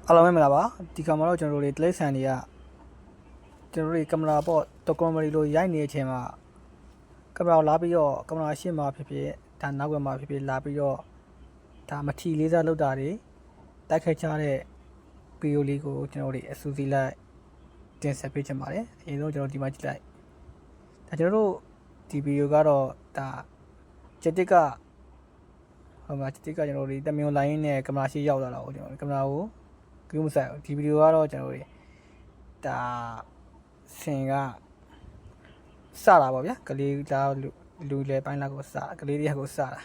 အားလုံးပဲမလားပါဒီကံမှာတော့ကျွန်တော်တို့တွေတလိษံတွေကကျွန်တော်တို့တွေကင်မရာပေါ့ဒကွန်မရီလိုရိုက်နေတဲ့အချိန်မှာကင်မရာကိုလာပြီးတော့ကင်မရာရှေ့မှာဖြစ်ဖြစ်ဒါနောက်ကမှာဖြစ်ဖြစ်လာပြီးတော့ဒါမထီလေးစားလောက်တာတွေတိုက်ခိုက်ကြတဲ့ဗီဒီယိုလေးကိုကျွန်တော်တို့အစူစီလိုက်တင်ဆက်ပေးချင်ပါတယ်အရင်ဆုံးကျွန်တော်ဒီမှာကြည့်လိုက်ဒါကျွန်တော်တို့ဒီဗီဒီယိုကတော့ဒါချက်တစ်ကဟိုမှာချက်တစ်ကကျွန်တော်တို့တမင်လိုင်းနဲ့ကင်မရာရှေ့ရောက်လာတာကိုကျွန်တော်ကင်မရာကိုကူးမဆိုင်ဒီဗီဒီယိုကတော့ကျွန်တော်တို့ဒါဆင်ကစတာပေါ့ဗျာကလေးဒါလူလေပိုင်းလာကိုစကလေးတွေကကိုစတာ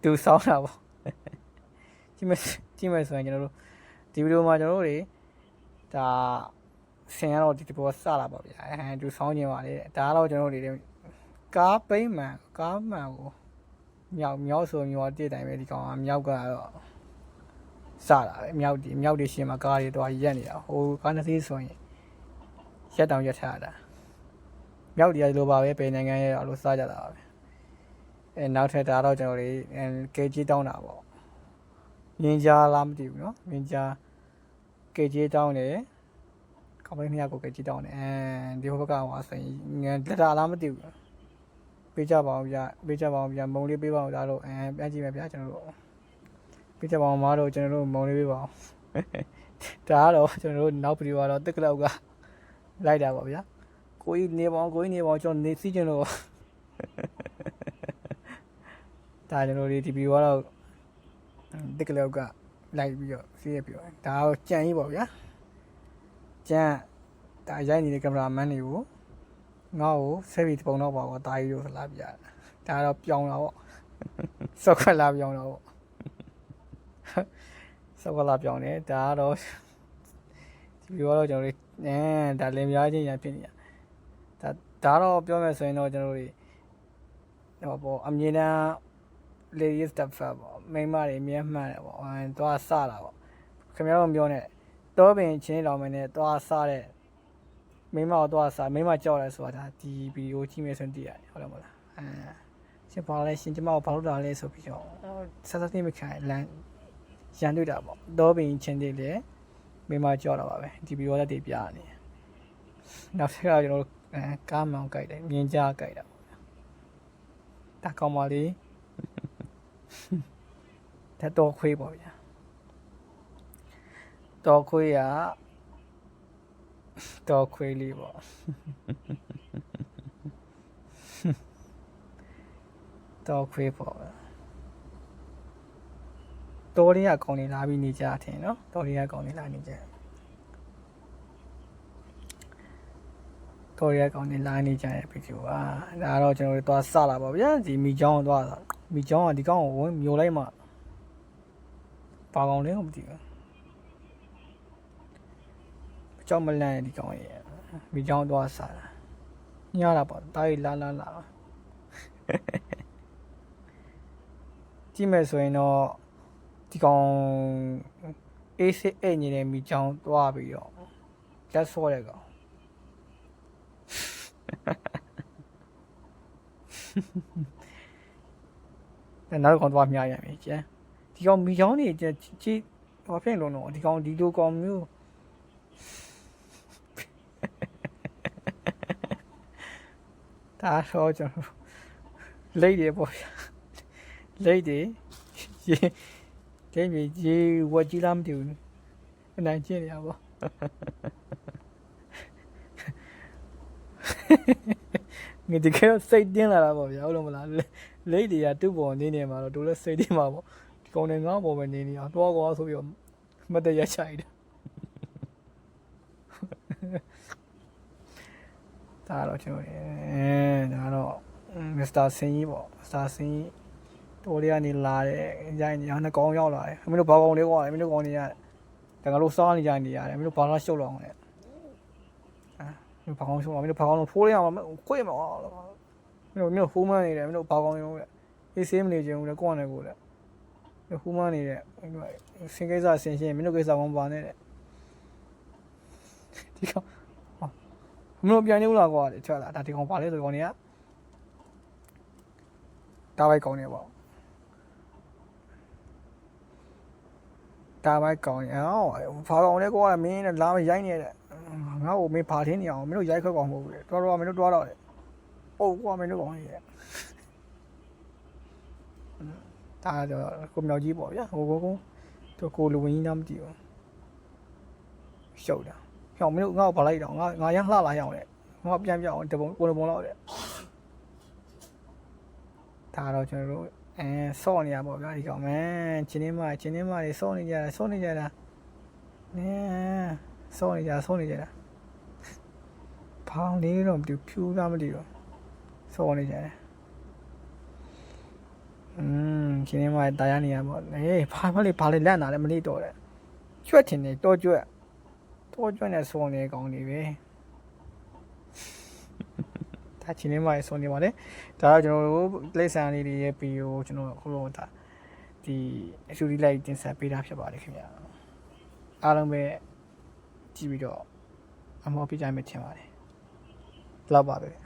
သူစောင်းတာပေါ့ကြည့်မယ်ဆိုရင်ကျွန်တော်တို့ဒီဗီဒီယိုမှာကျွန်တော်တို့တွေဒါဆင်ကတော့ဒီပေါ်စတာပေါ့ဗျာသူစောင်းနေပါလေဒါကတော့ကျွန်တော်တို့တွေကားပိမ့်မှန်ကိုမြောက်ဆိုမျိုးတည့်တိုင်းပဲဒီကောင်ကမြောက်ကတော့စတာပဲမြောက်တွေရှင်းမှာကားတွေတော့ရက်နေတာဟိုကားနှစ်စီးဆိုရင်ရက်တောင်ရက်ထားတာမြောက်တရားလိုပါပဲပေနိုင်ငံရဲ့အလိုစားကြတာပါပဲနောက်ထပ်ဒါတော့ကျွန်တော်တို့ကေဂျီတောင်းတာပေါ့မြင်းကြားလားမသိဘူးเนาะမြင်းကြားကေဂျီတောင်းတယ်ကောင်မလေးနှစ်ယောက်ကိုကေဂျီတောင်းတယ်ဒီဘက်ကဟောဆိုရင်လက်တာလားမသိဘူးပေးကြပါအောင်ဗျာမုံလေးပေးပါအောင်ဒါတော့ပြန်ကြည့်မယ်ဗျာကျွန်တော်တို့ပေးကြပါအောင်မားတို့ကျွန်တော်တို့မုံလေးပေးပါအောင်ဒါကတော့ကျွန်တော်တို့နောက်ဗီဒီယိုကတော့တက်ကတော့ကလိုက်တာပါဗျာကိုကြီးနေပေါင်းကျွန်တော်နေစီးကျင်လို့ဒါကျွန်တော်ဒီဗီဒီယိုကတော့တက်ကတော့ကလိုက်ပြီးတော့စီးရပြီးတော့ဒါတော့ကြံကြီးပေါ့ဗျာကြံဒါရိုက်နေတဲ့ကင်မရာမန်တွေကိုငါ့ကိုဆက်ပြီးပုံတော့ပါတော့တာကြီးလို့လာပြတာဒါတော့ပြောင်းတာပေါ့စောက်ခလာပြောင်းတော့ပေါ့စောက်ခလာပြောင်းတယ်ဒါကတော့ဒီဗီဒီယိုကတော့ကျွန်တော်တို့ဒါလင်များချင်းရဖြစ်နေတာဒါတော့ပြောမယ်ဆိုရင်တော့ကျွန်တော်တို့ဟောပေါ့အမြင်တမ်း ladies stepper ပေါ့မိန်းမတွေမြဲမှန်တယ်ပေါ့သွားစတာပေါ့ခင်ဗျားတို့ပြောနေတော့ပင်ချင်းလောင်မနဲ့သွားစတဲ့မိန်းမကိုသွားစမိန်းမကြောက်လဲဆိုတာဒါဒီဗီဒီယိုကြည့်မယ်ဆိုရင်သိရတယ်ဟုတ်တယ်မလားရှင်ပါလဲရှင်ကျမကိုဘာလို့လာလဲဆိုပြီးတော့ဆက်စပ်နေမခံလမ်းရန်တွေ့တာပေါ့တော့ပင်ချင်းတွေလေမိန်းမကြောက်တာပါပဲဒီဗီဒီယိုလည်းတည်ပြနေနောက်ထပ်ကကျွန်တော်တို့ကားမောင်ကြိုက်တယ်မြင်းကြားကြိုက်တာပေါ့ဒါကောင်းပါလေဒါတော့ခွေးပေါ့ဗျာတော့ခွေးလေးပေါ့တော့ခွေးပေါ့တော်ရည်အကောင်လေးလာပြီးနေကြတယ်နော်တော်ရည်အကောင်လေးလာနေကြတော်ရည်အကောင်လေးလာနေကြရဲ့ဗီဒီယိုဒါတော့ကျွန်တော်တို့သွားစလာပါဗျာဒီမိချောင်းသွားတာမိချောင်းကဒီကောင်ကိုဝင်မျိုးလိုက်မှပါကောင်လေးကိုမသိဘူးကြောက်မလန့်ဒီကောင်ရဲ့မိချောင်းသွားစားတာညတာပေါ့တားရီလာကြည့်မယ်ဆိုရင်တော့ဒီကောင်အေးစစ်အိတ်နေတဲ့မိချောင်းသွားပြီးတော့လက်ဆော့တဲ့ကောင်နောက်ကောင်သွားမြရရမယ်ကျန်ဒီကောင်မိချောင်းနေကြည့်ဘာဖြစ်လို့တော့ဒီကောင်ဒီလိုကောင်မျိုးဒါတော့ကျွန်တော်လိတ်တယ်ပေါ့လိတ်တယ်ရေဝက်ကြီးလားမသိဘူးအနိုင်ကျင့်နေရပါငါဒီကဲစိတ်တင်းလာတာပေါ့ဗျာဟုတ်လို့မလားလိတ်တွေကတူပေါ်နေနေမှာတော့တို့လည်းစိတ်တင်းမှာပေါ့ဒီကောင်တွေငါ့ပေါ်ပဲနေနေအောင်တော့ကွာဆိုပြီးတော့မတရချိုက်တယ်ဒါတော့ကျွန်တော်ဒါတော့မစ္စတာဆင်းကြီးပေါ့မစ္စတာဆင်းကြီးတော်လေးကနေလာတယ်ရိုင်းနေအောင်နှစ်ကောင်ရောက်လာတယ်မင်းတို့ဘာကောင်လေးကွာမင်းတို့ကောင်တွေကတကယ်လို့စားနေကြနေရတယ်မင်းတို့ဘာသာရှုပ်လောက်အောင်လဲမင်းဘာကောင်ရှုပ်အောင်မင်းတို့ဘာကောင်လို့ဖိုးလိုက်အောင်ခွေးမအောင်မင်းတို့ဖိုးမနေတယ်မင်းတို့ဘာကောင်ရုံးလဲအေးဆေးမနေချင်ဘူးလေကိုယ့်နဲ့ကိုယ်လေမင်းဖိုးမနေတဲ့စင်ကိစ္စဆင်ရှင်းမင်းတို့ကိစ္စကောင်းပါနဲ့တဲ့ဒီကောင်မင်းတို့ပြန်နေဦးလားကွာတဲ့ချွတ်လာဒါဒီကောင်ပါလဲဆိုကောင်တွေကတားလိုက်ကောင်နေပေါ့ ဒါပဲကောင်းရင်ဖာကောင်လည်းကွာမင်းနဲ့လာမရိုက်နေတဲ့ငါ့ကိုမင်းဖာထင်းနေအောင်မင်းတို့ရိုက်ခွက်ကောင်မဟုတ်ဘူးတော်တော်မင်းတို့တွားတော့တယ်ပုတ်ကွာမင်းတို့ကောင်ကြီးဒါတော့ကိုမြောက်ကြီးပေါ့ဗျာဟိုကိုလူဝင်ကြီးနားမသိဘူးရှုပ်တာဟောင်းမင်းတို့ငါ့ကိုဗလိုက်တော့ငါရမ်းလှလာရအောင်လေငါပြန်ပြအောင်တပုံကိုလိုပုံလောက်တယ်ဒါတော့ကျွန်တော်တို့စော့နေရပေါ့ဗျာဒီကောင်မန်းချင်းနေမတွေစော့နေကြတာနင်းစော့နေကြတာဖောင်းလေးတော့မတူဖြူသားမတူတော့စော့နေကြတယ်ချင်းနေမတာရနေရပေါ့ဘာလေလက်နာလဲမလေးတော့တယ်ကျွတ်ချင်နေတော့ကျွတ်နေစော့နေကောင်းနေပဲဒါချင်းနေမရေစော့နေပါလေဒါတော့ကျွန်တော်တို့လက်ဆန်လေးတွေရဲ့ဗီဒီယိုကျွန်တော်အခုတော့ဒါဒီအထူးလိုက်တင်ဆက်ပေးတာဖြစ်ပါတယ်ခင်ဗျာအားလုံးပဲကြည့်ပြီးတော့အမောပြကြမယ်ထင်ပါတယ်ဘလောက်ပါပဲ